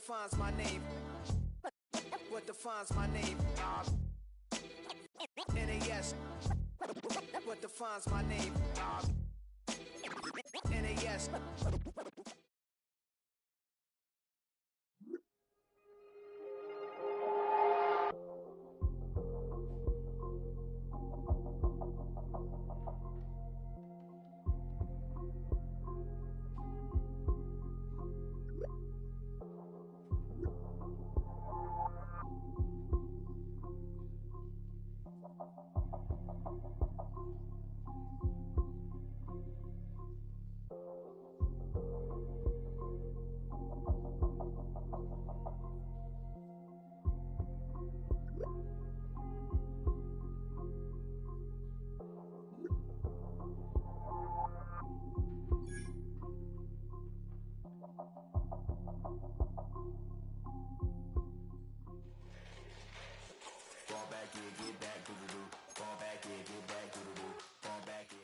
defines my name? What defines my name? NAS. What defines my name? NAS. Fall back, yeah, get back, doo-doo-doo. Fall back, yeah, get back, doo-doo-doo. Fall back, yeah.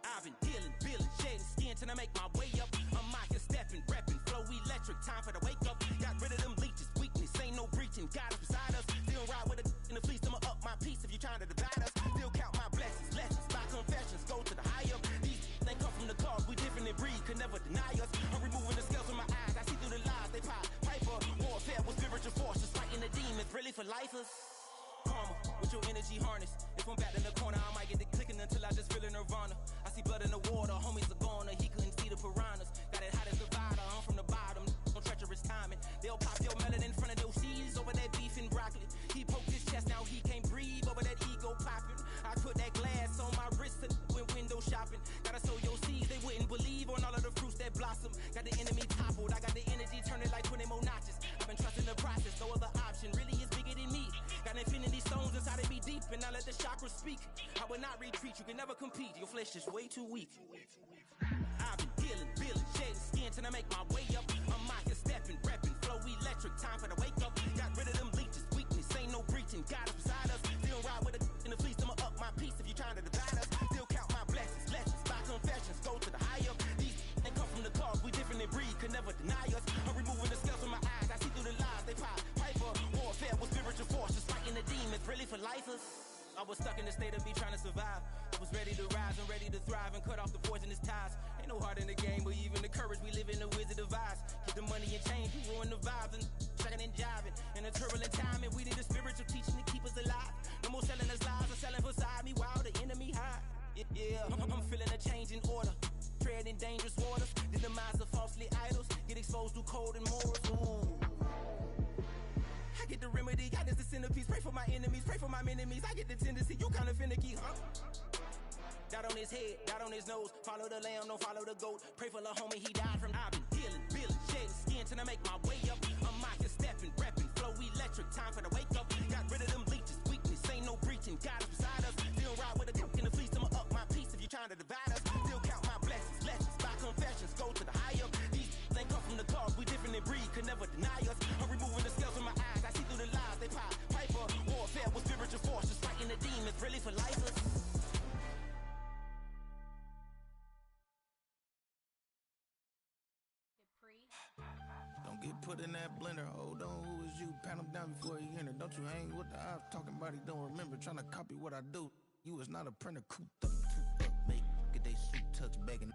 I've been dealing, shedding skin till I make my way up. I'm out here stepping, repping, flow electric, time for the wake up. Got rid of them leeches, weakness, ain't no breaching, God is beside us. Still ride with a in the fleece, I'ma up my piece if you trying to divide us. Still count my blessings, lessons, by confessions, go to the higher. These they come from the cause, we different in breed, could never deny us. I'm removing the scales from my eyes, I see through the lies, they pop, hyper. Warfare with spiritual forces, fighting the demons, really for lifers. Karma, with your energy harness. If I'm back in the corner, I might get the clicking until I just feel a nirvana. I see blood in the water, homies are goner. He couldn't see the piranhas. Got it hot as a divider, I'm from the bottom. No treacherous timing. They'll pop your melon in front of those seeds over that beef and broccoli. He poked his chest, now he can't breathe over that ego popping. I put that glass on my wrist and went window shopping. Gotta sow your seeds, they wouldn't believe on all of the fruits that blossom. Got the enemy toppled, I got the energy turning like 20 more notches. I've been trusting the process, no other option really is bigger than me. Got infinity stones inside of me deep, and I let the chakras speak. I will not retreat, you can never compete. Your flesh is way too weak. I've been dealing, shedding skin till I make my way up. I'm out here stepping, repping, flow electric, time for the wake up. Got rid of them leeches, weakness, ain't no breaching, God is beside us. Still ride with a in the fleece, I'ma up my piece if you trying to divide us. Still count my blessings, lessons, by confessions, go to the higher. These they come from the cause, we different in breed, could never deny us. I'm removing the scales from my eyes, I see through the lies, they pop, hyper. Warfare with spiritual forces, fighting the demons, really for lifers. I was stuck in the state of me trying to survive. I was ready to rise and ready to thrive and cut off the poisonous ties. Ain't no heart in the game, but even the courage we live in the wizard of Oz. Get the money and change, we ruin the vibes and shucking and jiving. In a turbulent time, and we need a spiritual teaching to keep us alive. No more selling us lies or selling beside me while the enemy hide. Yeah, I'm feeling a change in order. Treading dangerous waters, the demise of falsely idols. Get exposed through cold and morals. Ooh. I get the remedy, God is the centerpiece. Pray for my enemies, pray for my enemies. I get the tendency, you kinda finicky, huh? Dot on his head, dot on his nose. Follow the lamb, don't follow the goat. Pray for the homie, he died from. I've been dealing, shedding skin till I make my way up. I'm out here stepping, repping, flow electric, time for the wake up. Got rid of them leeches, weakness, ain't no breaching, God is beside us. Still ride with a cook in the fleece, I'ma up my piece if you trying to divide us. Still count my blessings, lessons, by confessions, go to the higher. These they come from the cause, we different in breed, could never deny us. I'm removing the scales from my eyes, I see through the lies, they pop, hyper. Warfare with spiritual forces, fighting the demons, really for lifers. Don't get put in that blender. Hold on, who is you? Pat him down before he enter. Don't you hang with the ops talking about he don't remember. Trying to copy what I do. You is not a printer. Cooped up, make get they suit touch begging.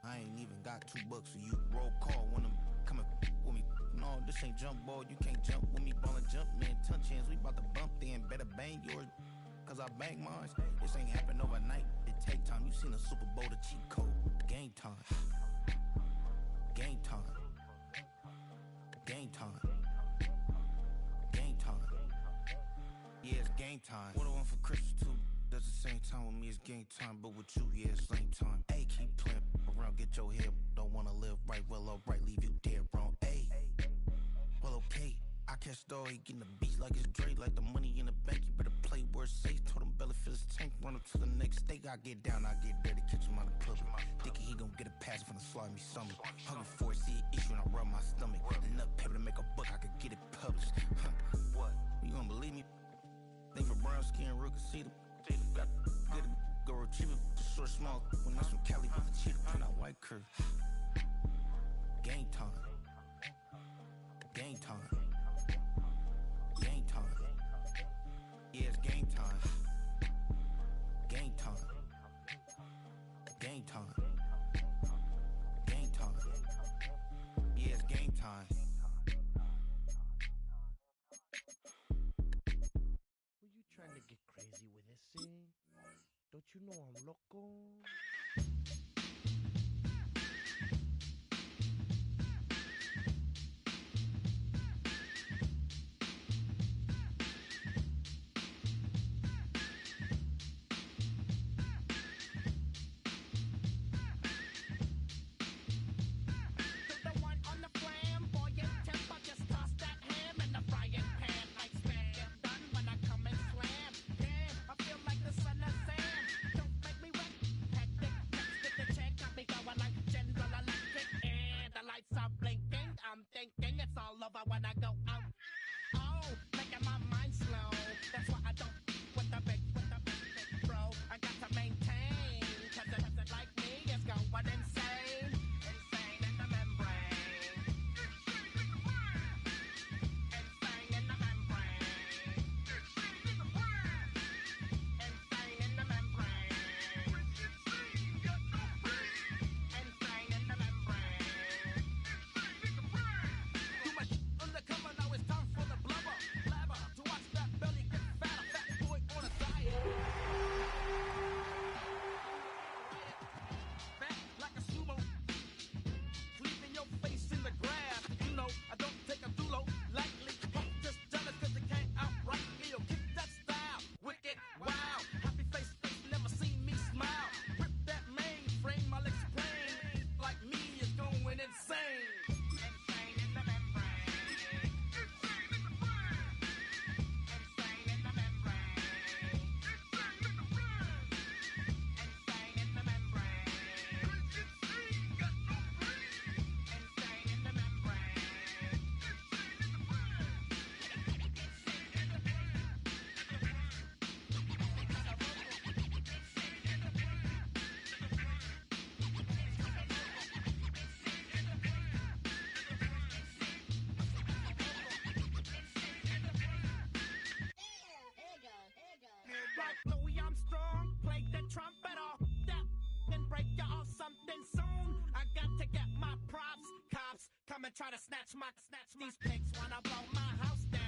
I ain't even got $2 for you. Roll call when I'm coming with me. No, this ain't jump ball. You can't jump with me. Ballin' jump, man. Touch hands. We bout to bump then. Better bang yours. Cause I bang mine. This ain't happen overnight. It take time. You seen a Super Bowl, the cheat code. Game time. Game time. Game time. Game time. game time. What I want for Christmas too. At the same time with me it's game time, but with you, yeah, it's lame time. Ayy, keep playing around, get your head. Don't wanna live right, well, alright, leave you dead wrong. Ayy, well, okay. I catch the dog, he getting the beat like it's Dre, like the money in the bank. You better play where it's safe. Told him belly fill his tank, run up to the next state. I get down, I get dirty, catch him on the club. Thinking he gon' get a pass from the slimy summer. Hungry for it, see an issue and I rub my stomach. Enough paper to make a book, I could get it published. What? You gonna believe me? Think for brown skin, real conceited. Got get it, go retrieve it, just short small. When that's from Cali with the cheetah print out white curve. Game time. Game time. Game time. Yeah, it's game time. Game time. Game time. Game time. Yeah, it's game time. Were you trying to get crazy with this scene? Don't you know I'm loco? Try to snatch these pigs wanna blow my house down.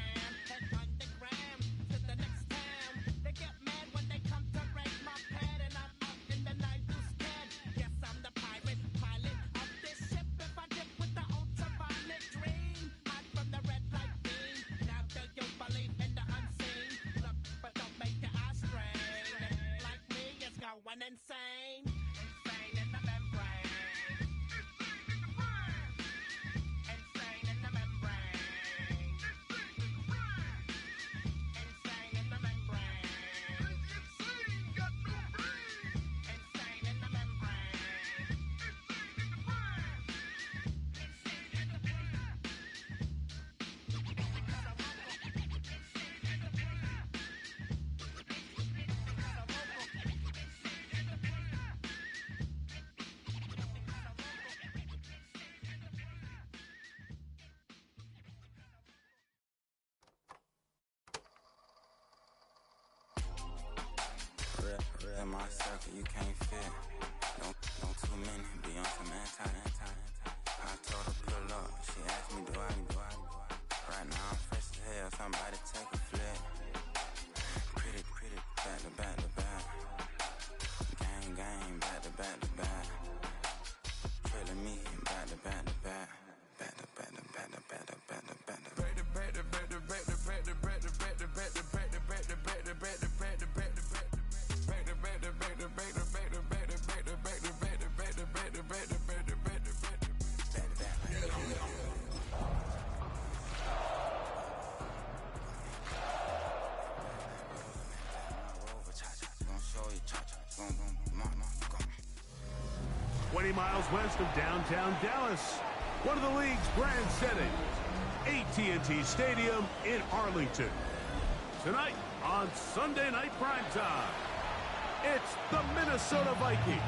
Head underground to the next town. They get mad when they come to raid my pad, and I'm up in the night too scared. Yes, I'm the pirate pilot of this ship. If I dip with the ultraviolet dream, hide from the red light beam. Now do you believe in the unseen? Look, but don't make your eyes strain. Like me, it's going insane. Insane in the membrane. Real my circle, you can't fit. Don't too many be on some anti. I told her pull up, she asked me do I. Right now I'm fresh as hell, somebody take a flick. Pretty, back to back to back. Gang, back to back to back. Killing me, back to back to back. Back to back to back to back to back to back to back to back to back to back to back to back to back to back to back to back to back to back to 20 miles west of downtown Dallas. One of the league's grand settings, AT&T Stadium in Arlington. Tonight on Sunday Night Primetime, it's the Minnesota Vikings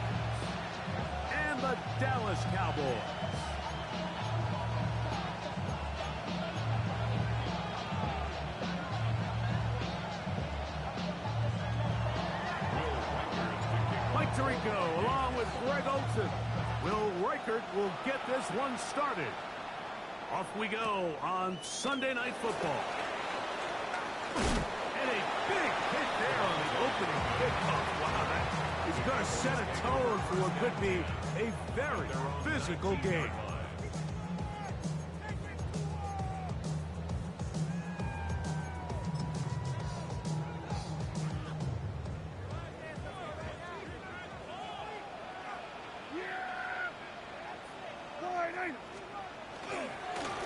and the Dallas Cowboys. Mike Tirico along with Greg Olsen. Will Reichert will get this one started. Off we go on Sunday Night Football. And a big hit there on the opening kickoff. Wow, that is going to set a tone for what could be a very physical game.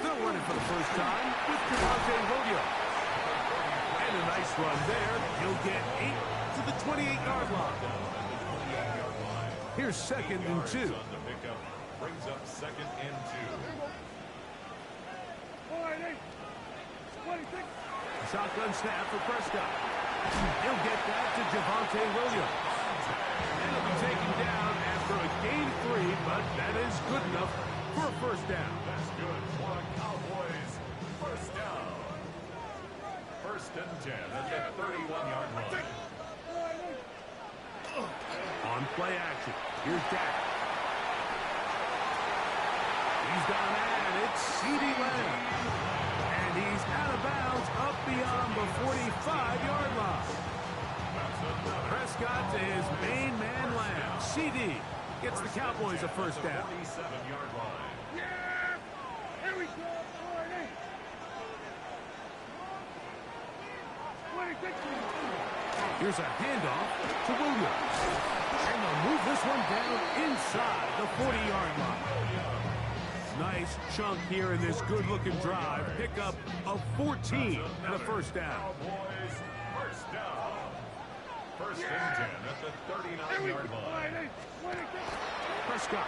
They're running for the first time with and a nice run there. He'll get 8 to the 28-yard line. Here's 2nd and 2. Brings up 2nd and 2. Shotgun snap for Prescott. He'll get that to Javonte Williams. And he'll be taken down after a gain 3, but that is good enough for a first down. That's good for the Cowboys. First down. 1st and 10 at the 31-yard line. On play action, here's Dak. He's down and it's CeeDee Lamb. And he's out of bounds up beyond the 45-yard line. Prescott to his main man Lamb. CeeDee gets the Cowboys a first down. 47-yard line. Here we go, 40. Here's a handoff to Williams. And they'll move this one down inside the 40-yard line. Nice chunk here in this good-looking drive. Pick up of 14 and a first down. Cowboys, first down. 1st and 10 at the 39-yard line. Prescott.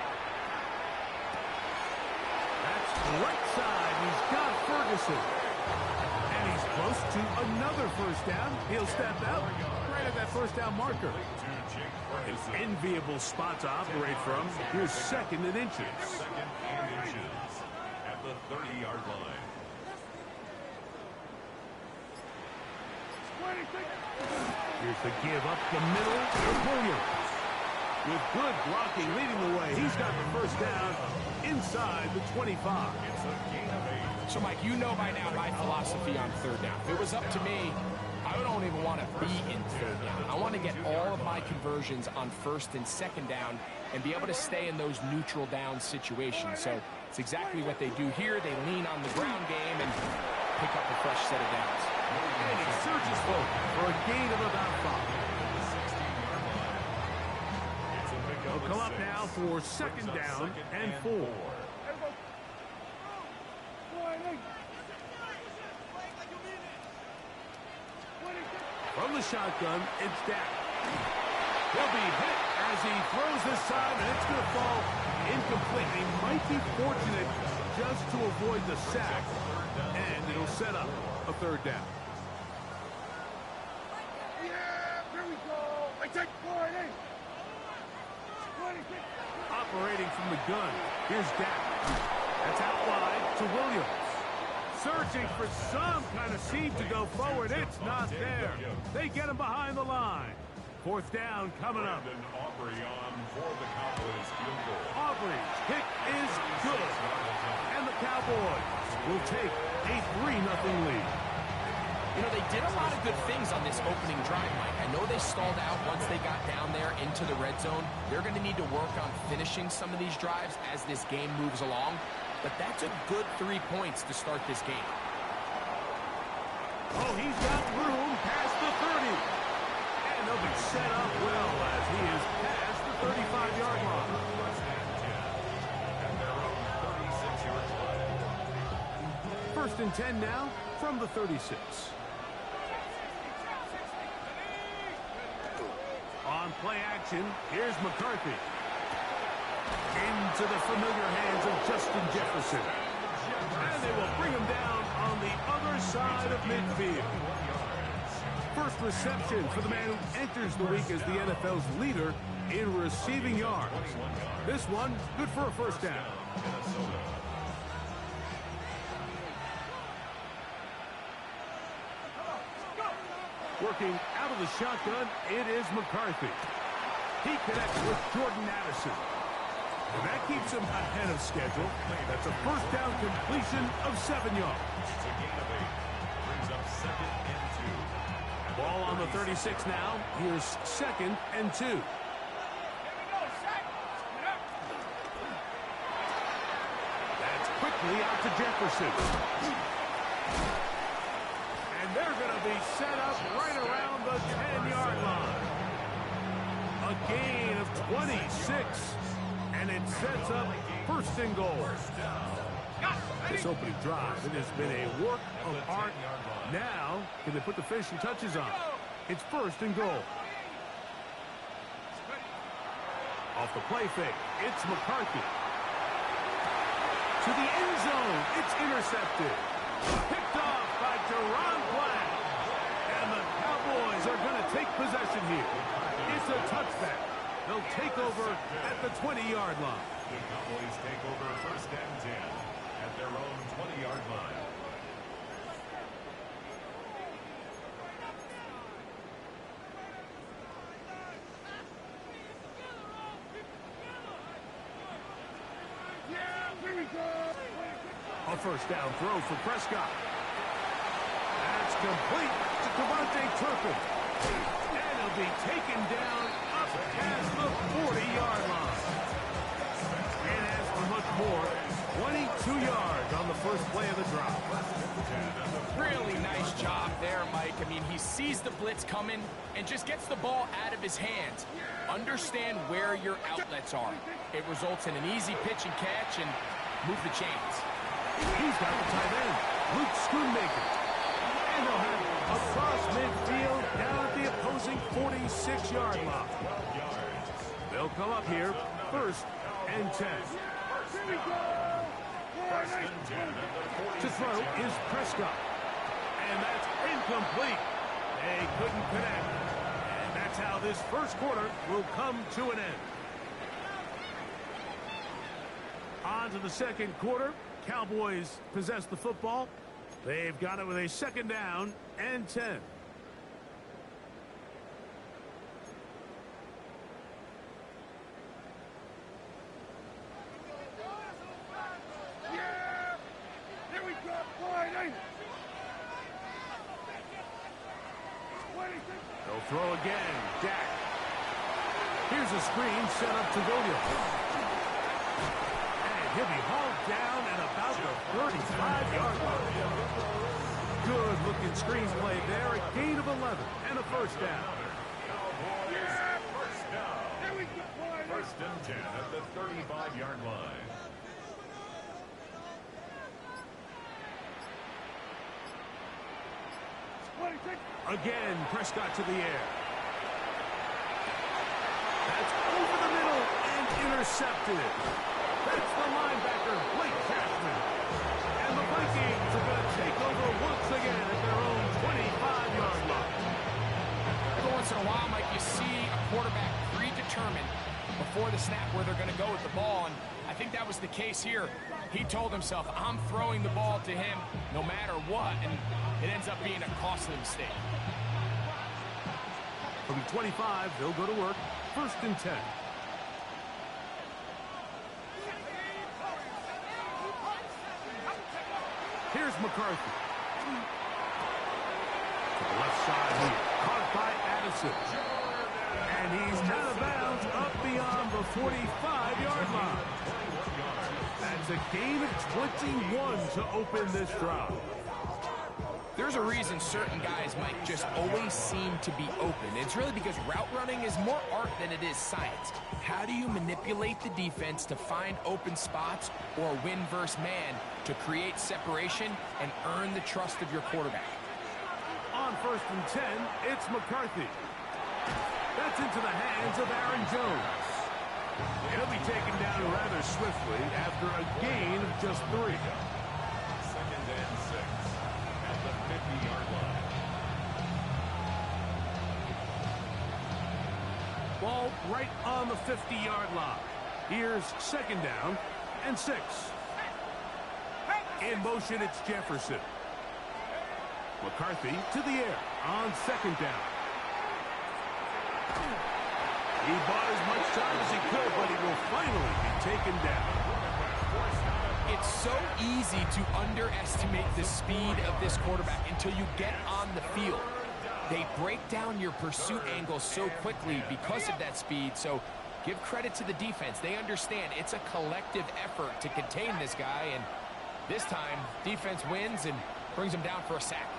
That's right side. He's got Ferguson. And he's close to another first down. He'll step out right at that first down marker. An enviable spot to operate from. Here's 2nd and inches. 2nd and inches at the 30-yard line. Here's the give up the middle for Williams. With good blocking leading the way, he's got the first down inside the 25. It's a gain of 8. So, Mike, you know by now my philosophy on 3rd down. If it was up to me, I don't even want to be in 3rd down. I want to get all of my conversions on 1st and 2nd down and be able to stay in those neutral down situations. So it's exactly what they do here. They lean on the ground game and pick up a fresh set of downs. And he surges forward for a gain of about 5. They'll come up now for 2nd down and 4. From the shotgun, it's Dak. He'll be hit as he throws this time, and it's going to fall incomplete. He might be fortunate just to avoid the sack, and it'll set up a 3rd down. Operating from the gun, here's Dak. That's out wide to Williams. Searching for some kind of seam to go forward. It's not there. They get him behind the line. 4th down coming up. Aubrey on for the Cowboys field goal. Aubrey's kick is good. And the Cowboys will take a 3-0 lead. You know, they did a lot of good things on this opening drive, Mike. I know they stalled out once they got down there into the red zone. They're going to need to work on finishing some of these drives as this game moves along. But that's a good 3 points to start this game. Oh, he's got room past the 30. And they'll be set up well as he is past the 35-yard line. And their own 36-yard line. 1st and 10 now from the 36. On play action, here's McCarthy. Into the familiar hands of Justin Jefferson. And they will bring him down on the other side of midfield. First reception for the man who enters the week as the NFL's leader in receiving yards. This one, good for a first down. Working out of the shotgun, it is McCarthy. He connects with Jordan Addison. And that keeps him ahead of schedule. That's a first down completion of 7 yards. Brings up 2nd and 2. Ball on the 36 now. Here's 2nd and 2. That's quickly out to Jefferson. And they're going to be set up right around the 10-yard line. A gain of 26. And it sets up 1st and goal. This opening drive, it has been a work of art. Now, can they put the finishing touches on? It's 1st and goal. Off the play fake, it's McCarthy. To the end zone, it's intercepted. Picked off by Deron Black. And the Cowboys are going to take possession here. It's a touchback. They'll take over at the 20-yard line. The Cowboys take over 1st and 10 at their own 20-yard line. A first down throw for Prescott. That's complete to Devontae Turpin. And he'll be taken down up past the 40-yard line. And as for much more, 22 yards on the first play of the drive. Really nice job there, Mike. I mean, he sees the blitz coming and just gets the ball out of his hands. Understand where your outlets are. It results in an easy pitch and catch and move the chains. He's got the tight end, Luke Schoonmaker. And they'll have across midfield down at the opposing 46-yard line. They'll come up here 1st and 10. To throw is Prescott. And that's incomplete. They couldn't connect. And that's how this first quarter will come to an end. On to the second quarter. Cowboys possess the football. They've got it with a 2nd down and 10. They'll throw again. Dak. Here's a screen set up to Williams. And he'll be hauled down at about the 35-yard line. Good looking screen play there. A gain of 11 and a first down. First down. 1st and 10 at the 35-yard line. Again, Prescott to the air. That's over the middle and intercepted. That's the linebacker, Blake Jackson. And the Vikings are going to take over once again at their own 25-yard line. Every once in a while, Mike, you see a quarterback predetermined before the snap where they're going to go with the ball, and I think that was the case here. He told himself, I'm throwing the ball to him no matter what, and it ends up being a costly mistake. From the 25, they'll go to work. 1st and 10. Here's McCarthy. To the left side here. Caught by Addison. And he's out of bounds up beyond the 45-yard line. That's a gain of 21 to open this drive. There's a reason certain guys might just always seem to be open. It's really because route running is more art than it is science. How do you manipulate the defense to find open spots or win versus man to create separation and earn the trust of your quarterback? On 1st and 10, it's McCarthy. That's into the hands of Aaron Jones. He'll be taken down rather swiftly after a gain of just 3. 2nd and 6 at the 50-yard line. Ball right on the 50-yard line. Here's 2nd down and 6. In motion, it's Jefferson. McCarthy to the air on 2nd down. He bought as much time as he could, but he will finally be taken down. It's so easy to underestimate the speed of this quarterback until you get on the field. They break down your pursuit angles so quickly because of that speed, so give credit to the defense. They understand it's a collective effort to contain this guy, and this time, defense wins and brings him down for a sack.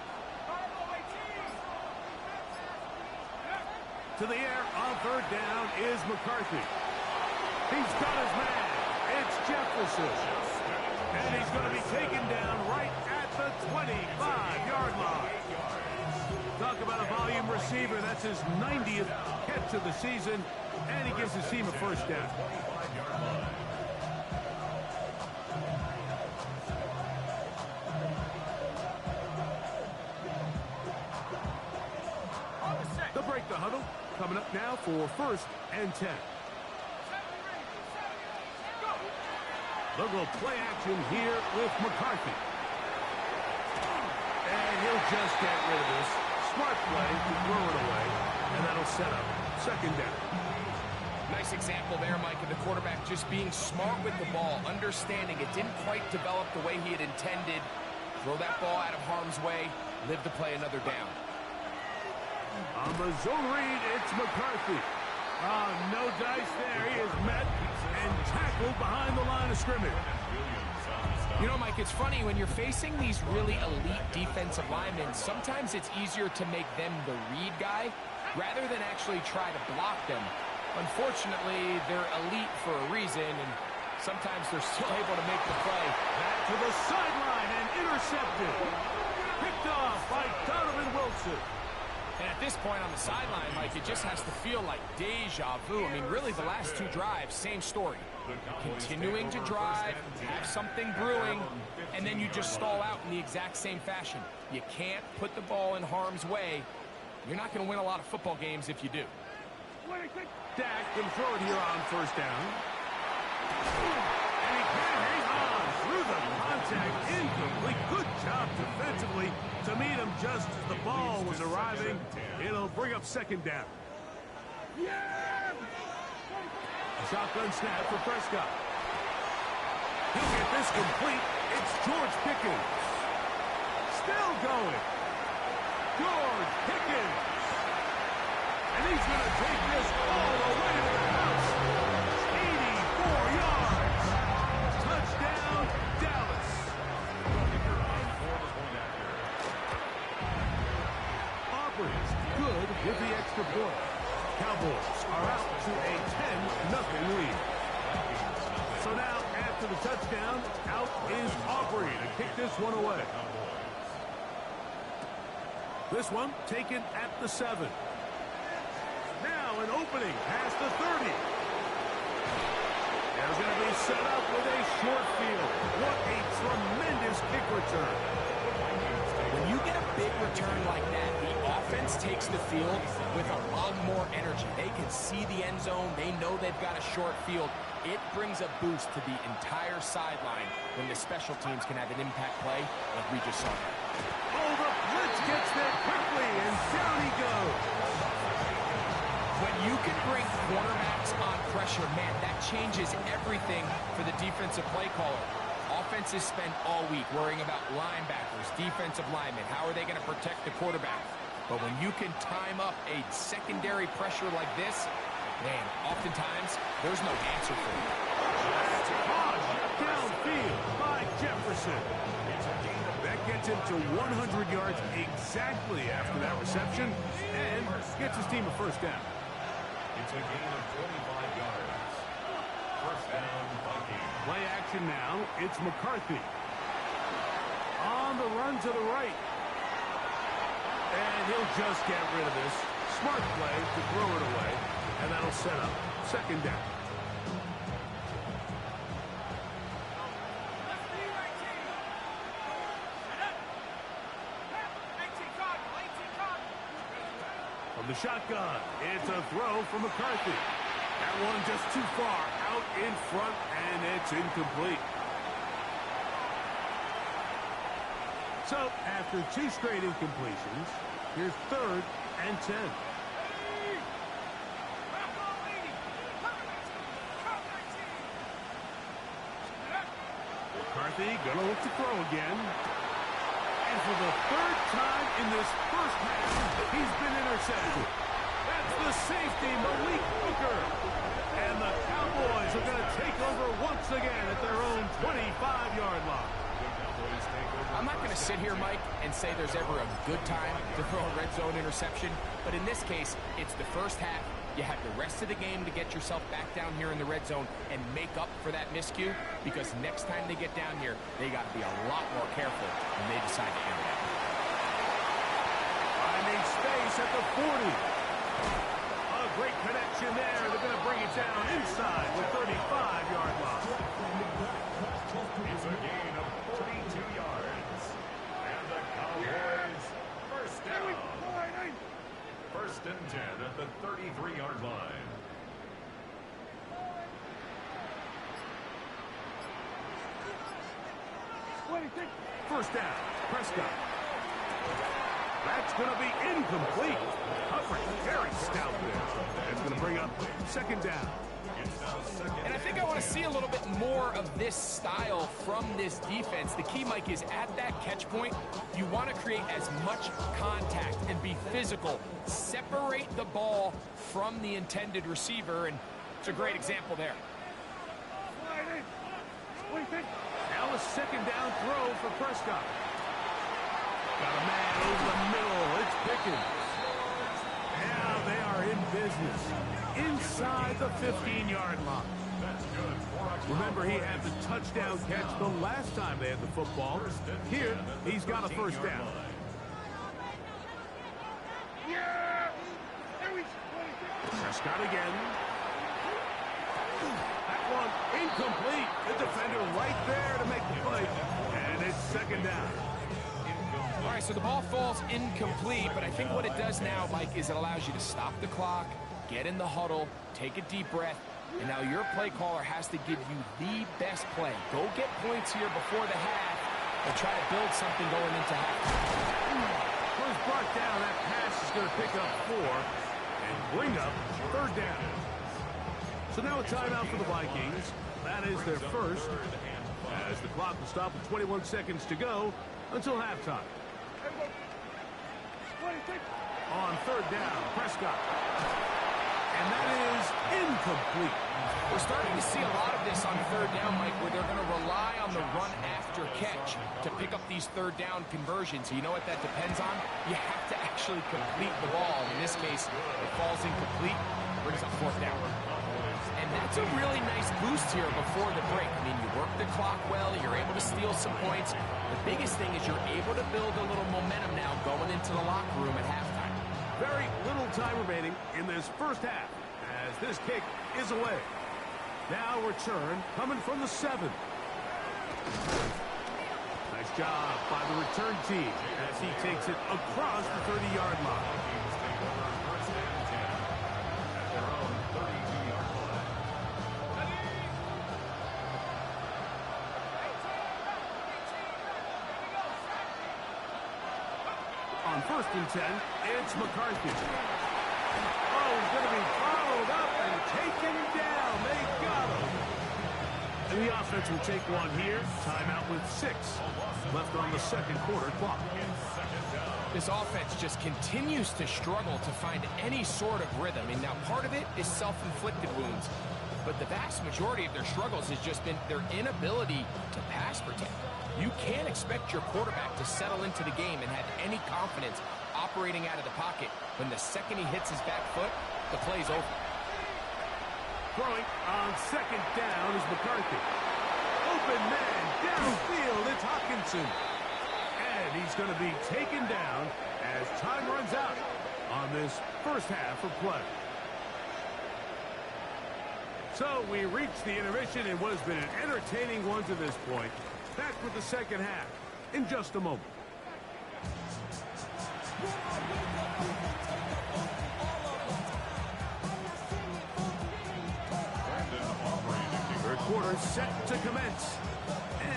To the air on 3rd down is McCarthy. He's got his man. It's Jefferson. And he's going to be taken down right at the 25-yard line. Talk about a volume receiver. That's his 90th catch of the season, and he gives his team a 1st down. They'll break the huddle. Coming up now for 1st and 10. They'll go play action here with McCarthy. And he'll just get rid of this. Smart play to throw it away, and that'll set up 2nd down. Nice example there, Mike, of the quarterback just being smart with the ball, understanding it didn't quite develop the way he had intended. Throw that ball out of harm's way, live to play another down. On the zone read, it's McCarthy. No dice there. He is met and tackled behind the line of scrimmage. You know, Mike, it's funny, when you're facing these really elite defensive linemen, sometimes it's easier to make them the read guy rather than actually try to block them. Unfortunately, they're elite for a reason, and sometimes they're still able to make the play. Back to the sideline and intercepted. Picked off by Donovan Wilson. And at this point on the sideline, Mike, it just has to feel like deja vu. I mean, really, the last 2 drives, same story. Continuing to drive, have something brewing, and then you just stall out in the exact same fashion. You can't put the ball in harm's way. You're not going to win a lot of football games if you do. Dak can throw it here on 1st down. And he can hang on through the contact. Incomplete. Good job defensively to meet him just as the ball was arriving. It'll bring up 2nd down. A shotgun snap for Prescott. He'll get this complete. It's George Pickens. Still going. George Pickens. And he's going to take this all the way to the house. 84 yards. Touchdown, Dallas. Auburn's good with the extra point. Cowboys are out to a 10-0 lead. So now, after the touchdown, out is Aubrey to kick this one away. This one taken at the 7. Now an opening past the 30. They're going to be set up with a short field. What a tremendous kick return. When you get a big return like that, the offense takes the field with a lot more energy. They can see the end zone. They know they've got a short field. It brings a boost to the entire sideline when the special teams can have an impact play like we just saw. Oh, the blitz gets there quickly, and down he goes. When you can bring cornerbacks on pressure, man, that changes everything for the defensive play caller. Offenses spend all week worrying about linebackers, defensive linemen. How are they going to protect the quarterback? But when you can time up a secondary pressure like this, man, oftentimes there's no answer for it. That's caught downfield by Jefferson. That gets him to 100 yards exactly after that reception and gets his team a 1st down. It's a gain of 25 yards. 1st down, Vikings. Play action now. It's McCarthy. On the run to the right. And he'll just get rid of this. Smart play to throw it away. And that'll set up 2nd down. From the shotgun, it's a throw from McCarthy. That one just too far out in front, and it's incomplete. So, after 2 straight incompletions, here's 3rd and 10. McCarthy gonna look to throw again. And for the 3rd time in this first half, he's been intercepted. That's the safety, Malik Hooker. And the Cowboys are going to take over once again at their own 25-yard line. I'm not going to sit here, Mike, and say there's ever a good time to throw a red zone interception, but in this case, it's the first half. You have the rest of the game to get yourself back down here in the red zone and make up for that miscue, because next time they get down here, they got to be a lot more careful when they decide to enter that. Finding space at the 40. A great connection there. They're going to bring it down inside the 35-yard line. It's a gain of 42 yards. And the Cowboys first down. 1st and 10 at the 33-yard line. First down, Prescott. That's going to be incomplete. Coverage very stout there. That's going to bring up 2nd down. And I think I want to see a little bit more of this style from this defense. The key, Mike, is at that catch point, you want to create as much contact and be physical. Separate the ball from the intended receiver, and it's a great example there. Now a 2nd down throw for Prescott. Got a man over the middle. It's Pickens. Now they are in business inside the 15-yard line. Remember, he had the touchdown catch the last time they had the football. Here, he's got a 1st down. Prescott again. That one incomplete. The defender right there to make the play. And it's 2nd down. All right, so the ball falls incomplete, but I think what it does now, Mike, is it allows you to stop the clock, get in the huddle, take a deep breath, and now your play caller has to give you the best play. Go get points here before the half and try to build something going into half. First brought down, that pass is going to pick up 4 and bring up 3rd down. So now a timeout for the Vikings. That is their first, as the clock will stop with 21 seconds to go until halftime. On 3rd down, Prescott. And that is incomplete. We're starting to see a lot of this on 3rd down, Mike, where they're going to rely on the run after catch to pick up these 3rd down conversions. You know what that depends on? You have to actually complete the ball. In this case, it falls incomplete, brings up 4th down. And that's a really nice boost here before the break. I mean, you work the clock well, you're able to steal some points. The biggest thing is you're able to build a little momentum now going into the locker room at halftime. Very little time remaining in this first half as this kick is away. Now return coming from the 7. Nice job by the return team as he takes it across the 30-yard line. On 1st and 10, it's McCarthy. Oh, he's going to be followed up and taken down. They got him. And the offense will take one here. Timeout with 6 left on the 2nd quarter clock. This offense just continues to struggle to find any sort of rhythm. And now part of it is self-inflicted wounds. But the vast majority of their struggles has just been their inability to pass protect. You can't expect your quarterback to settle into the game and have any confidence operating out of the pocket when the second he hits his back foot, the play's over. Throwing on 2nd down is McCarthy. Open man downfield, it's Hawkinson. And he's going to be taken down as time runs out on this first half of play. So we reach the intermission in what has been an entertaining one to this point. Back with the second half in just a moment. is set to commence.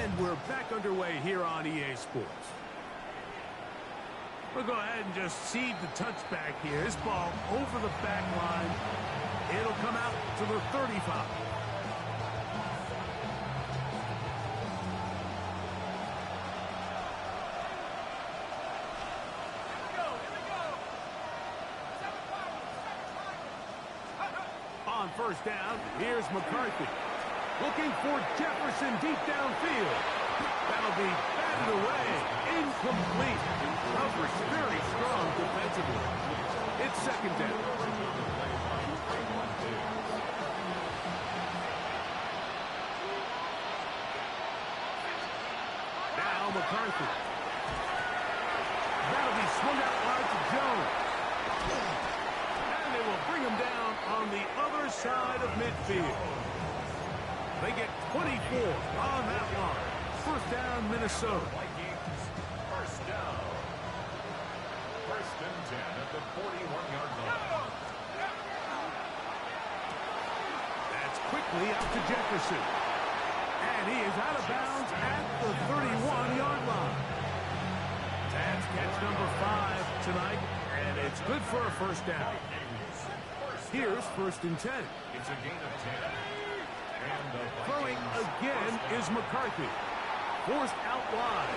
And we're back underway here on EA Sports. We'll go ahead and just seed the touchback here. This ball over the back line. It'll come out to the 35. On first down, here's McCarthy. Looking for Jefferson deep downfield. That'll be batted away. Incomplete. Coverage very strong defensively. It's second down. Now McCarthy. That'll be swung out wide to Jones. And they will bring him down on the other side of midfield. They get 24 on that line. First down, Minnesota. Vikings, first down. First and 10 at the 41-yard line. That's quickly out to Jefferson. And he is out of bounds at the 31-yard line. That's catch number 5 tonight, and it's good for a first down. Here's first and 10. It's a gain of 10. Throwing again is McCarthy. Forced out wide.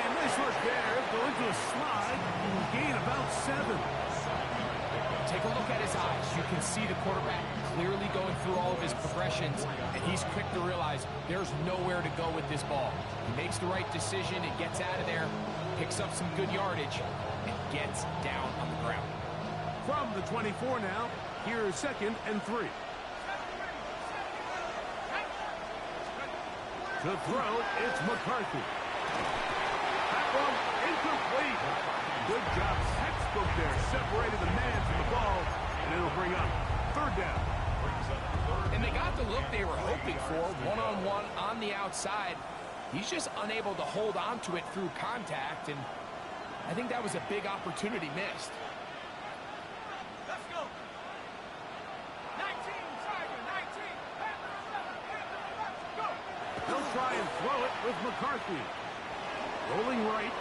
And nice work there. Going to a slide and gain about 7. Take a look at his eyes. You can see the quarterback clearly going through all of his progressions, and he's quick to realize there's nowhere to go with this ball. He makes the right decision and gets out of there, picks up some good yardage, and gets down on the ground. From the 24 now, here is second and 3. To throw, it's McCarthy. That one incomplete. Good job, textbook there. Separated the man from the ball, and it'll bring up third down. And they got the look they were hoping for, one-on-one on the outside. He's just unable to hold on to it through contact, and I think that was a big opportunity missed. Let's go. 19, Tiger, 19. Go. They'll try and throw it with McCarthy. Rolling right.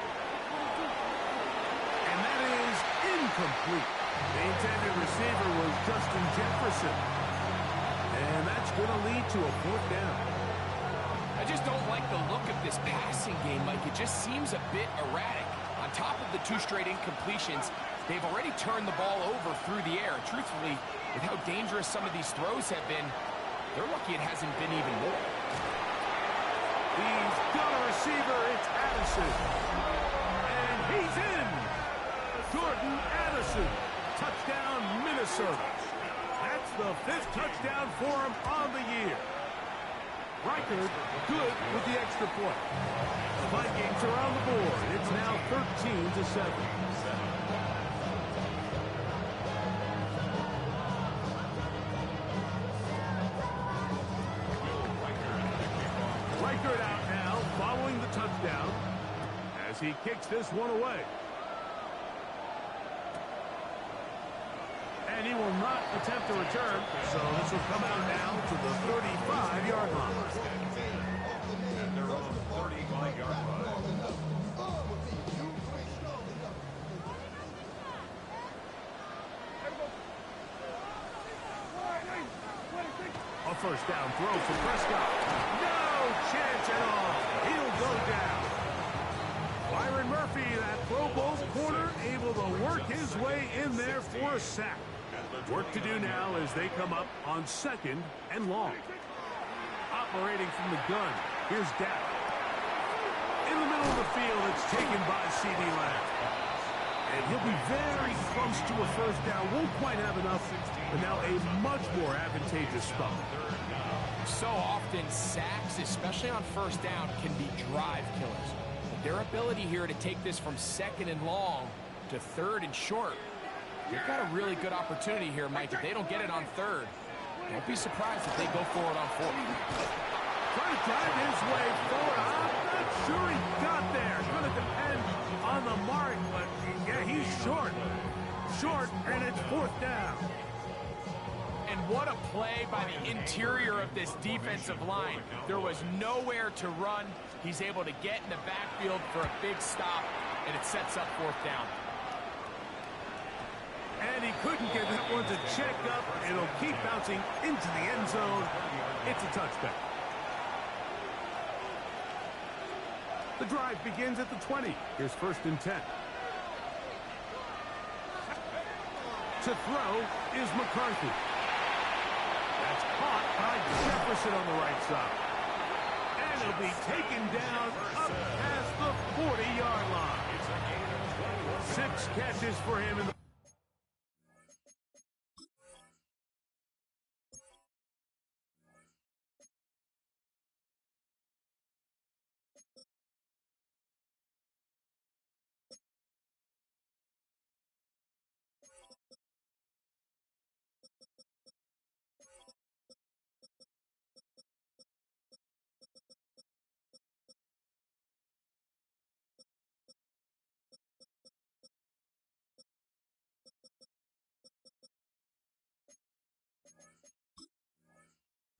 And that is incomplete. The intended receiver was Justin Jefferson. And that's going to lead to a fourth down. I just don't like the look of this passing game, Mike. It just seems a bit erratic. On top of the 2 straight incompletions, they've already turned the ball over through the air. Truthfully, with how dangerous some of these throws have been, they're lucky it hasn't been even more. He's got a receiver. It's Addison. And he's in. Jordan Addison. Touchdown, Minnesota. That's the 5th touchdown for him on the year. Reichard good with the extra point. The Vikings are on the board. It's now 13-7. Reichard out now, following the touchdown, as he kicks this one away. And he will not attempt to return, so this will come out now to the 35-yard line. And they're on the 35-yard line. A first down throw for Prescott. No chance at all. He'll go down. Byron Murphy, that Pro Bowl corner, able to work his way in there for a sack. Work to do now as they come up on second and long. Operating from the gun, here's Dak. In the middle of the field, it's taken by C.D. Lamb. And he'll be very close to a first down. Won't quite have enough, but now a much more advantageous spot. So often, sacks, especially on first down, can be drive killers. But their ability here to take this from second and long to third and short, they've got a really good opportunity here, Mike. If they don't get it on third, don't be surprised if they go for it on fourth. Trying to drive his way forward. I'm not sure he got there. It's going to depend on the mark, but yeah, he's short. Short, and it's fourth down. And And what a play by the interior of this defensive line. There was nowhere to run. He's able to get in the backfield for a big stop, and it sets up 4th down. And he couldn't get that one to check up, and it'll keep bouncing into the end zone. It's a touchback. The drive begins at the 20. Here's 1st and 10. To throw is McCarthy. That's caught by Jefferson on the right side. And he'll be taken down up past the 40-yard line. 6 catches for him in the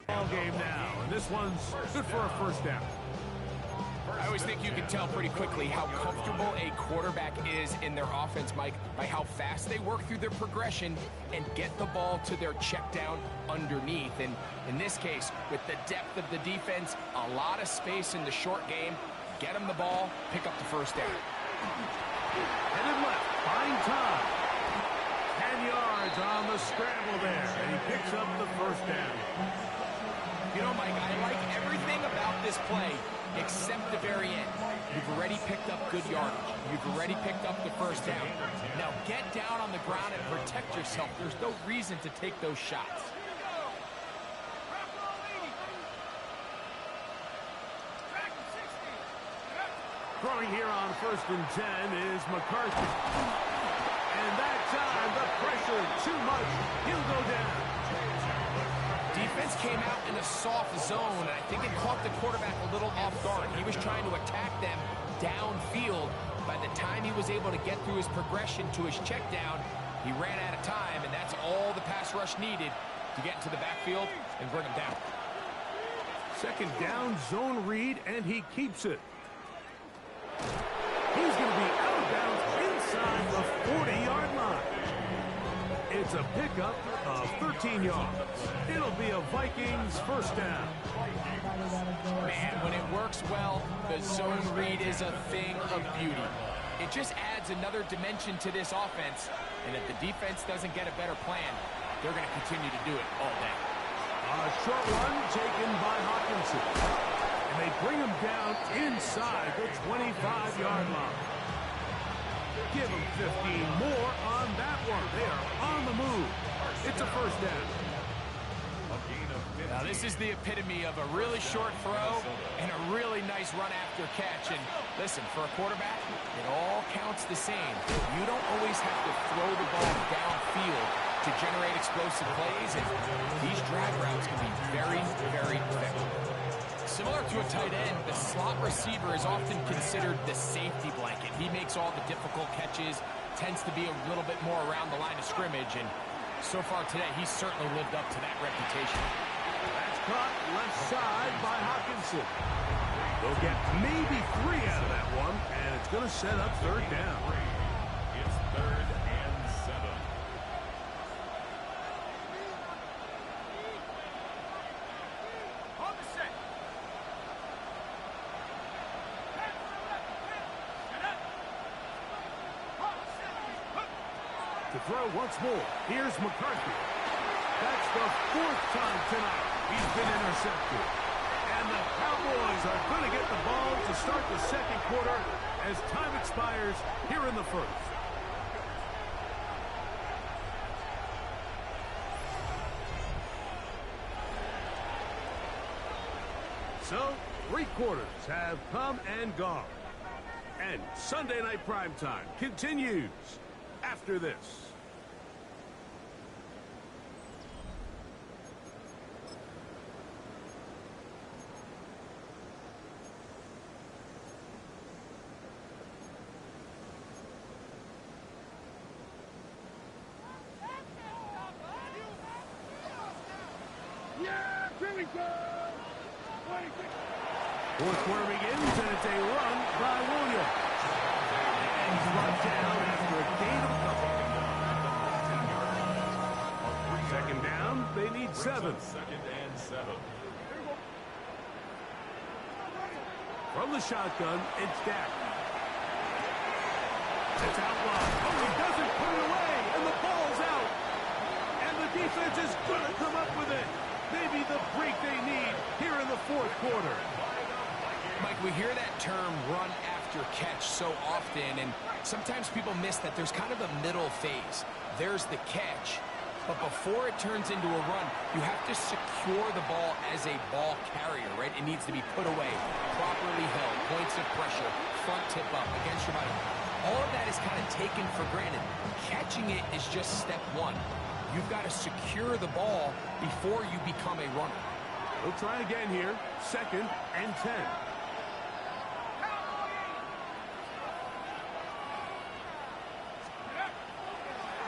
ball game now, and this one's good for a 1st down. I always think you can tell pretty quickly how comfortable a quarterback is in their offense, Mike, by how fast they work through their progression and get the ball to their check down underneath. And in this case, with the depth of the defense, a lot of space in the short game, get them the ball, pick up the 1st down. Headed left, fine time. 10 yards on the scramble there, and he picks up the 1st down. You know, Mike, I like everything about this play except the very end. You've already picked up good yardage. You've already picked up the 1st down. Now get down on the ground and protect yourself. There's no reason to take those shots. Throwing here on 1st and 10 is McCarthy. And that time, the pressure too much. He'll go down. Defense came out in a soft zone, and I think it caught the quarterback a little off guard. He was trying to attack them downfield. By the time he was able to get through his progression to his check down, he ran out of time, and that's all the pass rush needed to get into the backfield and bring him down. 2nd down, zone read, and he keeps it. He's going to be out of bounds inside the 40-yard line. It's a pickup of 13 yards. It'll be a Vikings 1st down. Man, when it works well, the zone read is a thing of beauty. It just adds another dimension to this offense, and if the defense doesn't get a better plan, they're going to continue to do it all day. A short one taken by Hawkinson. And they bring him down inside the 25-yard line. Give them 15 more on that one. They are on the move. It's a 1st down. Now this is the epitome of a really short throw and a really nice run after catch. And listen, for a quarterback, it all counts the same. You don't always have to throw the ball downfield to generate explosive plays, and these drag routes can be very, very effective. Similar to a tight end, the slot receiver is often considered the safety blanket. He makes all the difficult catches, tends to be a little bit more around the line of scrimmage, and so far today, he's certainly lived up to that reputation. That's caught left side by Hawkinson. They'll get maybe 3 out of that one, and it's going to set up 3rd down. It's 3rd and 7. On the set. To throw once more, here's McCarthy. That's the 4th time tonight he's been intercepted. And the Cowboys are going to get the ball to start the 2nd quarter as time expires here in the 1st. So, 3 quarters have come and gone. And Sunday Night Primetime continues after this. Fourth quarter begins, and it's a run by Williams. And he's brought down after a gain of a couple. Second down, they need 7. Second and 7. From the shotgun, it's Dak. It's out wide. Oh, he doesn't put it away, and the ball's out. And the defense is going to come up with it. Maybe the break they need here in the fourth quarter. Mike, we hear that term run after catch so often, and sometimes people miss that there's kind of a middle phase. There's the catch, but before it turns into a run, you have to secure the ball as a ball carrier, right? It needs to be put away, properly held, points of pressure, front tip up against your body. All of that is kind of taken for granted. Catching it is just step one. You've got to secure the ball before you become a runner. We'll try again here. Second and 10.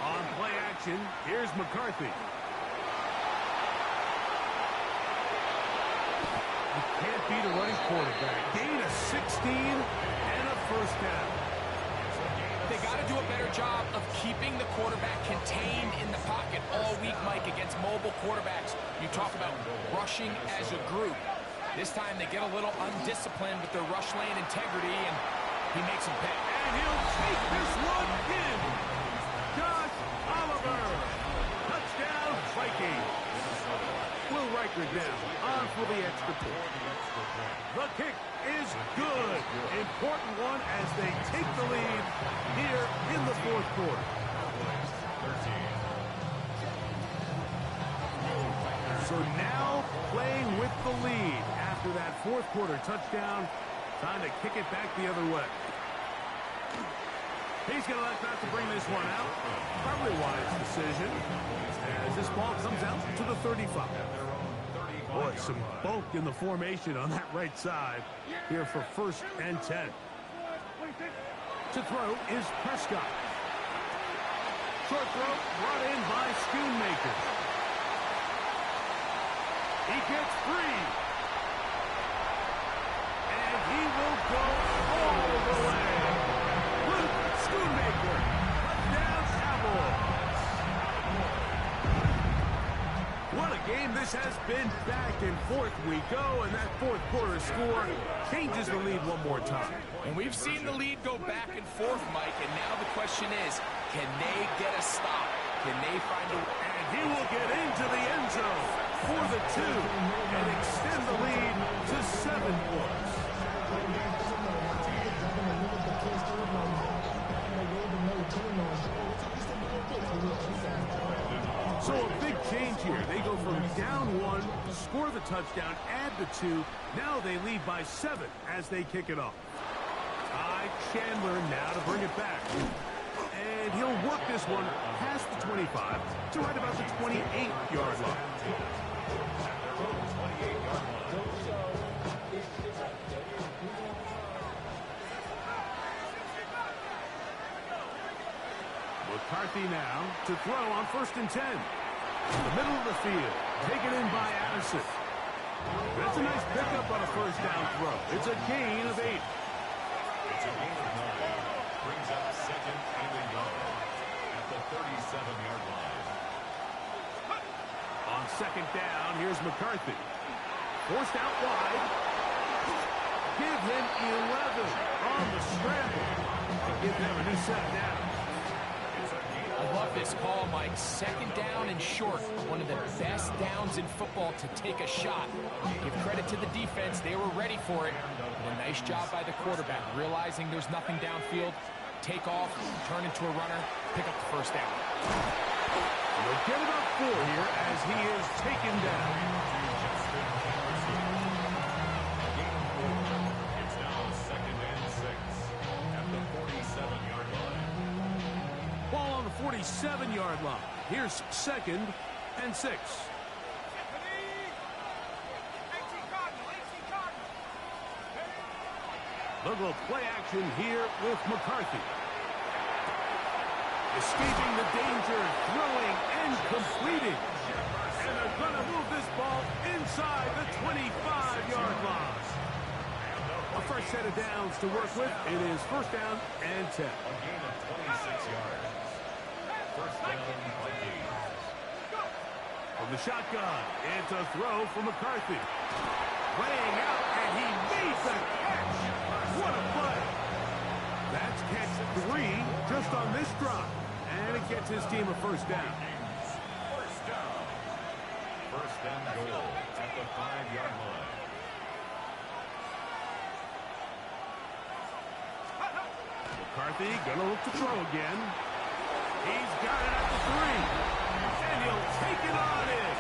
On play action, here's McCarthy. You can't beat a running quarterback. Gain of 16 and a first down. They got to do a better job of keeping the quarterback contained in the pocket all week, Mike, against mobile quarterbacks. You talk about rushing as a group. This time they get a little undisciplined with their rush lane integrity, and he makes them pay. And he'll take this one in. Josh Oliver. Touchdown, Vikings. Will Riker down on for the extra point. The kick is good. Important one as they take the lead here in the fourth quarter. So now playing with the lead after that fourth quarter touchdown. Time to kick it back the other way. He's going to elect not to bring this one out. Probably a wise decision as this ball comes out to the 35. Boy, some bulk in the formation on that right side here for first and 10. To throw is Prescott. Short throw brought in by Schoonmaker. He gets free. And he will go all the way. Luke Schoonmaker. Touchdown, Cowboys. What a game this has been. Back and forth we go, and that fourth quarter score changes the lead one more time. And we've seen the lead go back and forth, Mike, and now the question is, can they get a stop? Can they find a... And he will get into the end zone for the 2 and extend the lead to 7 points. So a big change here. They go from down 1, score the touchdown, add the 2. Now they lead by 7 as they kick it off. Ty Chandler now to bring it back. And he'll work this one past the 25 to right about the 28-yard line. McCarthy now to throw on first and 10. The middle of the field, taken in by Addison. That's a nice pickup on a first down throw. It's a gain of 8. It's a gain of 9. Brings up second and a yard at the 37-yard line. On second down, here's McCarthy. Forced out wide. Give him 11 on the scramble. And give him a new set down. I love this call, Mike. Second down and short. One of the best downs in football to take a shot. Give credit to the defense. They were ready for it. And a nice job by the quarterback, realizing there's nothing downfield. Take off, turn into a runner, pick up the first down. We'll get about 4 here as he is taken down. It's now second and 6 at the 47-yard line. Ball on the 47-yard line. Here's second and 6. Look at play action here with McCarthy. Escaping the danger, throwing and completing. And they're going to move this ball inside the 25-yard line. A fresh set of downs to work with. It is first down and 10. A gain of 26 yards. First down, Vikings. From the shotgun, it's a throw from McCarthy. Laying out, and he made the catch. What a play. That's catch 3 just on this drop. And it gets his team a first down. First down. First and goal at the 5-yard line. McCarthy gonna look to throw again. He's got it at the 3. And he'll take it on in.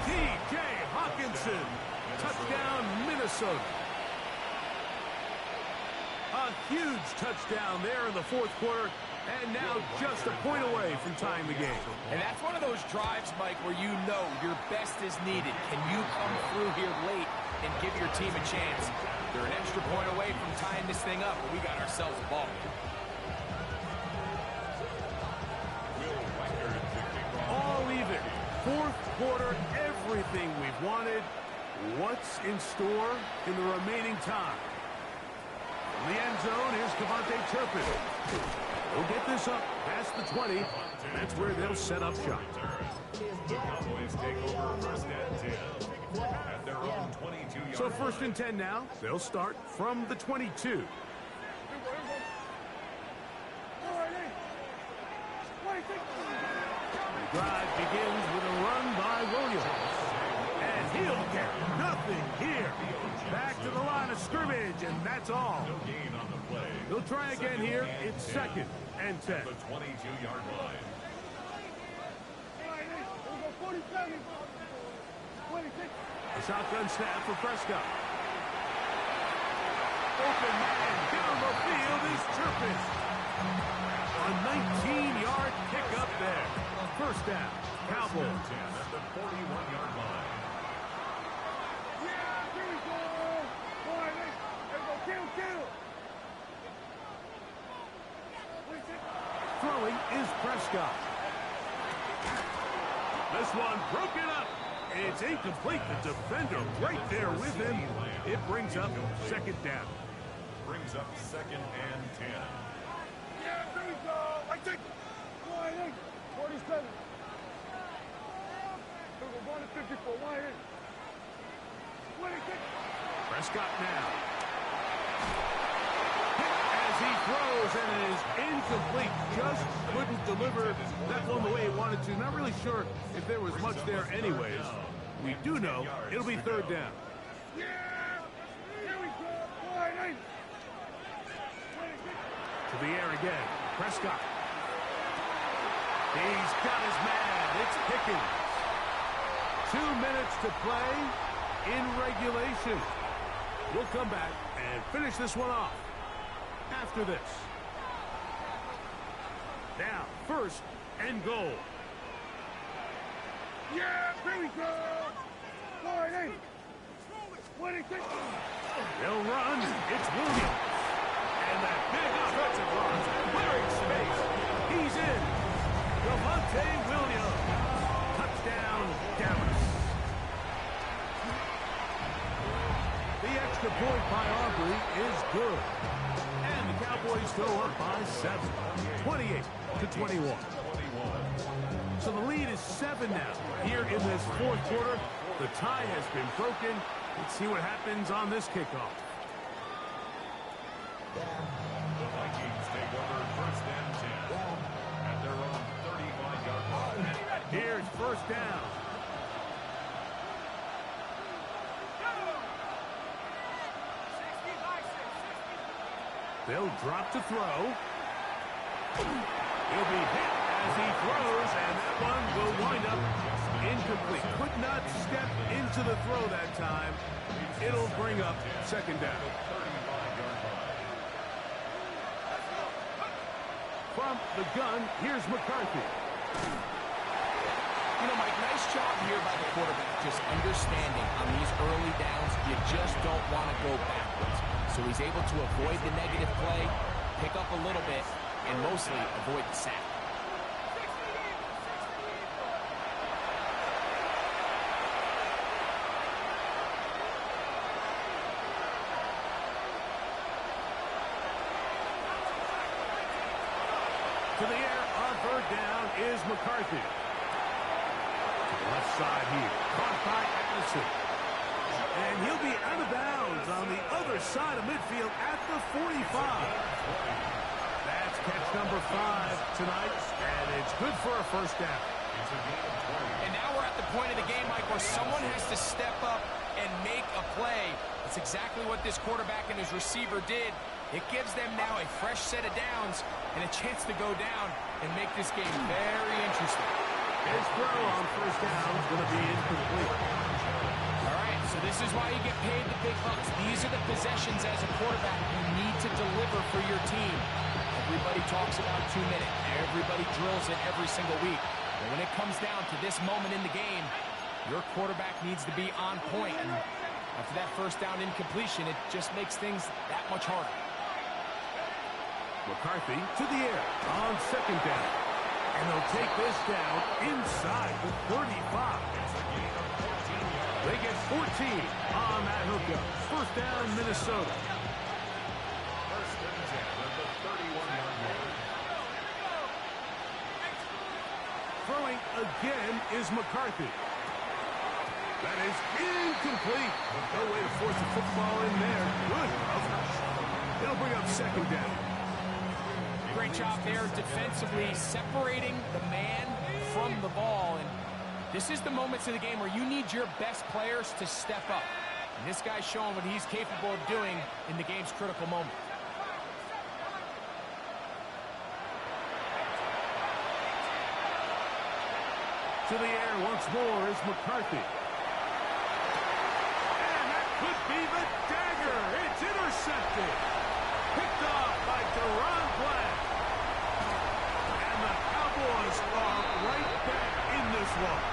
T.J. Hawkinson. Touchdown, Minnesota. A huge touchdown there in the fourth quarter. And now just a point away from tying the game. And that's one of those drives, Mike, where you know your best is needed. Can you come through here late and give your team a chance? They're an extra point away from tying this thing up, but we got ourselves a ball. All even. Fourth quarter, everything we've wanted. What's in store in the remaining time? From the end zone, here's Devontae Turpin. They'll get this up past the 20. That's where they'll set up shop. The Cowboys take over first and 10 at their own 22-yard So first and 10 now. They'll start from the 22. The drive begins with a run by Williams. And he'll get nothing here. Back to the line of scrimmage, and that's all. No gain on the play. They'll try again here. It's second and 10. The 22-yard line. A shotgun snap for Prescott. Open man down the field is Turpin. A 19-yard pickup there. First down, Cowboys. 10 at the 41-yard line. Throwing is Prescott. This one broken up. It's incomplete. The defender right there with him. It brings up second down. Brings up second and 10. Prescott now. As he throws, and it is incomplete. Just couldn't deliver that one the way he wanted to. Not really sure if there was much there anyways. We do know it'll be third down. To the air again. Prescott. He's got his man. It's Pickens. 2 minutes to play in regulation. We'll come back and finish this one off after this. Now, first and goal. Yeah, here we go. They'll run. It's Williams. And that big offensive line clearing space. He's in. Devontae Williams. Touchdown, Dallas. The extra point by Aubrey is good. And the Cowboys go up by 7. 28-21. So the lead is 7 now. Here in this fourth quarter, the tie has been broken. Let's see what happens on this kickoff. The Vikings take over first and 10 at their own 35-yard line. Here's first down. They'll drop to throw. He'll be hit as he throws, and that one will wind up incomplete. Could not step into the throw that time. It'll bring up second down. From the gun, here's McCarthy. You know, Mike, nice job here by the quarterback, just understanding on these early downs, you just don't want to go backwards. So he's able to avoid the negative play, pick up a little bit, and mostly avoid the sack. is McCarthy. Left side here. Caught by Addison. And he'll be out of bounds on the other side of midfield at the 45. That's catch number 5 tonight, and it's good for a first down. And now we're at the point of the game, Mike, where someone has to step up and make a play. That's exactly what this quarterback and his receiver did. It gives them now a fresh set of downs and a chance to go down and make this game very interesting. His throw on first down is going to be incomplete. All right, so this is why you get paid the big bucks. These are the possessions as a quarterback you need to deliver for your team. Everybody talks about 2 minutes. Everybody drills it every single week. But when it comes down to this moment in the game, your quarterback needs to be on point. And after that first down incompletion, it just makes things that much harder. McCarthy to the air on second down. And they'll take this down inside the 35. They get 14 on that hookup. First down, Minnesota. First and 10 at the 31-yard line. Throwing again is McCarthy. That is incomplete. No way to force the football in there. Good coverage. It'll bring up second down. Great job there defensively, separating the man from the ball. And this is the moments of the game where you need your best players to step up. And this guy's showing what he's capable of doing in the game's critical moment. To the air once more is McCarthy. And that could be the dagger. It's intercepted. Picked off by Deron Black. And the Cowboys are right back in this one.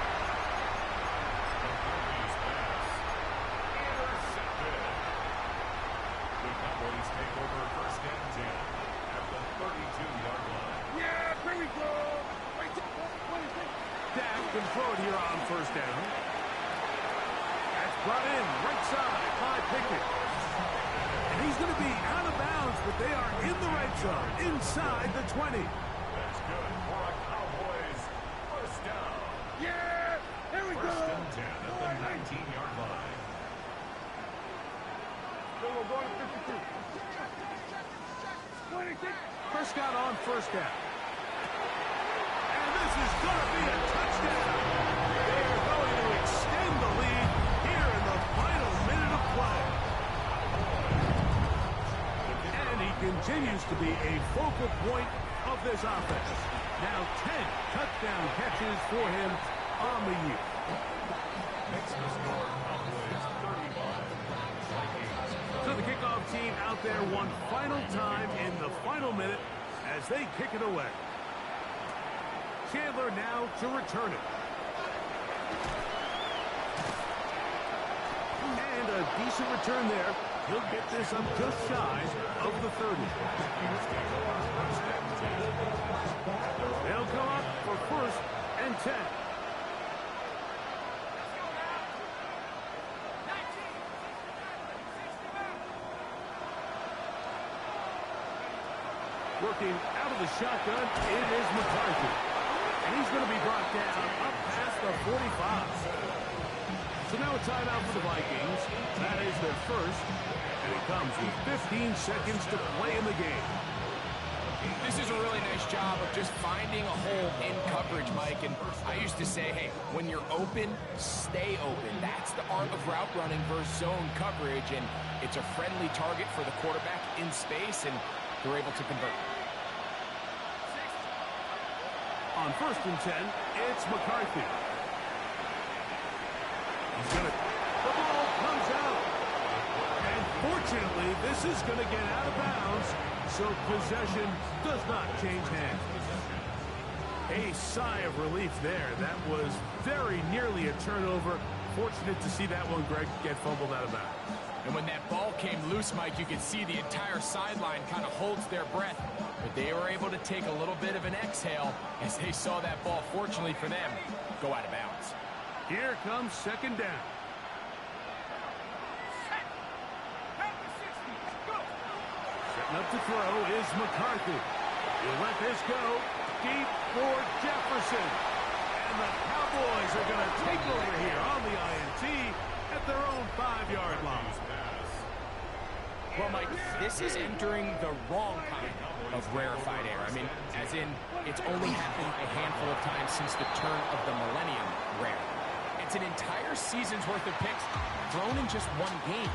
Intercepted. The Cowboys take over first and 10 at the 32-yard line. Yeah, here we go. Dak can throw it here on first down. That's brought in right side by Pickett. And he's going to be out of bounds, but they are in the red zone, inside the 20. That's good for a Cowboys first down. Yeah, here we go. First and 10 at the 19-yard line. Prescott on first down. And this is going to be a touchdown. They are going to extend the lead here in the final minute of play. And he continues to be a focal point of this offense. Now 10 touchdown catches for him on the year. Next to score, Cowboys 35. Vikings. So the kickoff team out there one final time in the final minute as they kick it away. Chandler now to return it. And a decent return there. He'll get this up just shy of the 30. They'll come up for first and 10. Working out of the shotgun, it is McCarthy. And he's going to be brought down up past the 45. So now a timeout for the Vikings. That is their first. And it comes with 15 seconds to play in the game. This is a really nice job of just finding a hole in coverage, Mike. And I used to say, hey, when you're open, stay open. That's the art of route running versus zone coverage. And it's a friendly target for the quarterback in space, and they're able to convert. On first and 10, it's McCarthy. He's going to... The ball comes out. And fortunately, this is going to get out of bounds, so possession does not change hands. A sigh of relief there. That was very nearly a turnover. Fortunate to see that one, Greg, get fumbled out of bounds. And when that ball came loose, Mike, you could see the entire sideline kind of holds their breath. But they were able to take a little bit of an exhale as they saw that ball, fortunately for them, go out of bounds. Here comes second down. Setting up to throw is McCarthy. He'll let this go. deep for Jefferson. And the Cowboys are going to take over here on the INT at their own 5-yard line. Well, Mike, this is entering the wrong kind of rarefied air. I mean, as in, it's only happened a handful of times since the turn of the millennium rare. It's an entire season's worth of picks thrown in just one game.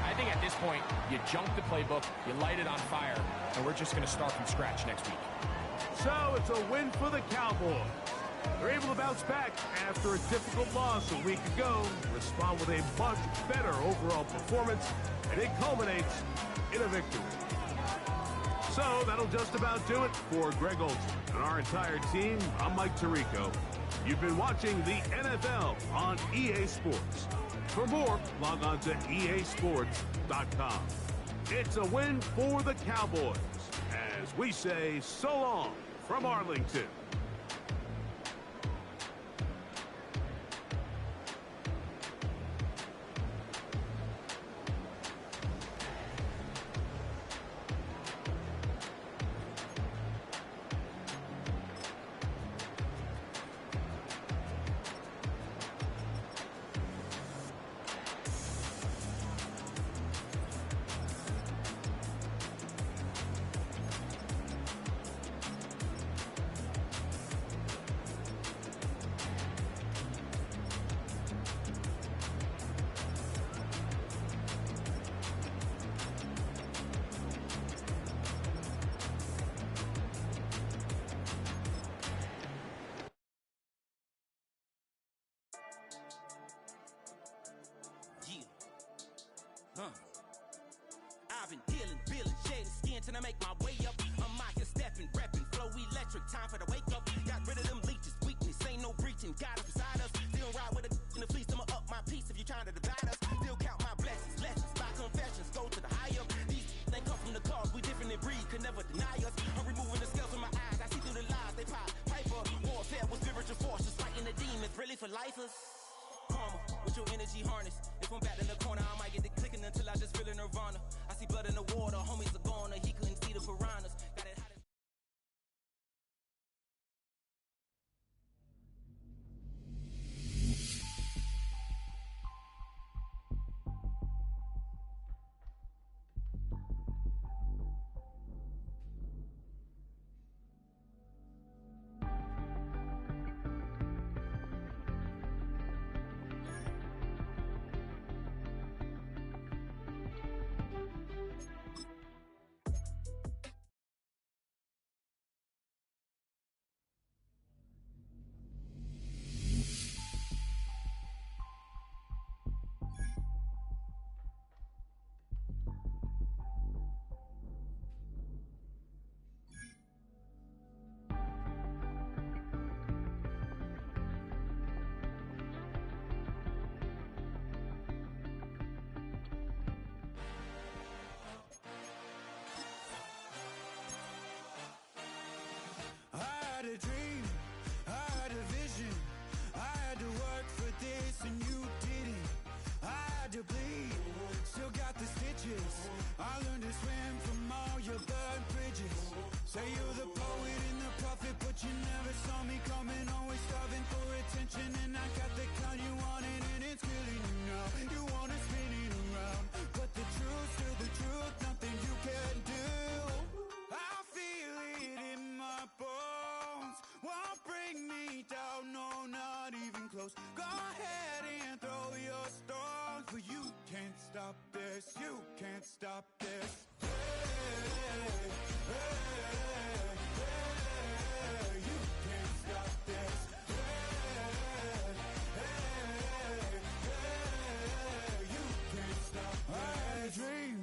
I think at this point, you junk the playbook, you light it on fire, and we're just going to start from scratch next week. So it's a win for the Cowboys. They're able to bounce back after a difficult loss a week ago, respond with a much better overall performance, and it culminates in a victory. So that'll just about do it for Greg Olson and our entire team. I'm Mike Tirico. You've been watching the NFL on EA Sports. For more, log on to easports.com. It's a win for the Cowboys, as we say so long from Arlington. I've been dealing, billing, shedding skin till I make my way up. I'm out here stepping, repping, flow electric, time for the wake up. Got rid of them leeches, weakness, ain't no breaching, got us beside us. Still ride with a in the fleece, I'ma up my piece if you trying to divide us. Still count my blessings, lessons, by confessions, go to the higher. These they come from the cause, we different in breed, could never deny us. I'm removing the scales from my eyes, I see through the lies, they pop. Piper, warfare with spiritual force, just fighting the demons, really for lifers. Karma, with your energy harness. If I'm back in the corner, I might get it clicking until I just feel a nirvana. I see blood in the water, homies are gone, he couldn't see the piranhas. Got it hot as had a dream, I had a vision, I had to work for this and you didn't. I had to bleed, still got the stitches. I learned to swim from all your burned bridges. Say you're the poet and the prophet, but you never saw me coming. Always starving for attention, and I got the kind you wanted, and it's killing you now. You wanna spin it around, but the truth's still the truth, nothing you can do. I feel it in my bones, won't bring me down, no, not even close. Go ahead and throw your stones, but you can't stop this, you can't stop this. You can't stop this. You can't stop this. I had a dream,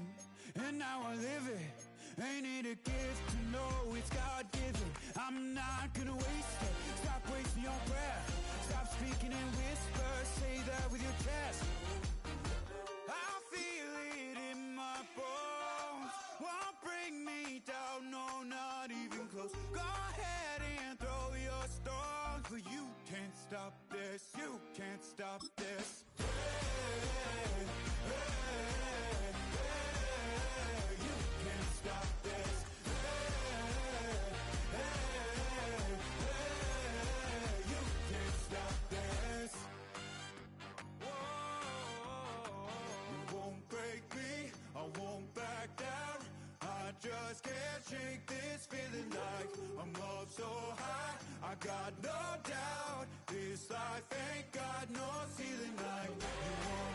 and now I live it. Ain't it a gift to know it's God-given? I'm not gonna waste it. Stop wasting your breath. Stop speaking in whispers. Say that with your chest. I feel it in my bones. Won't bring me down, no, not even close. doubt. This life ain't got no ceiling like you want.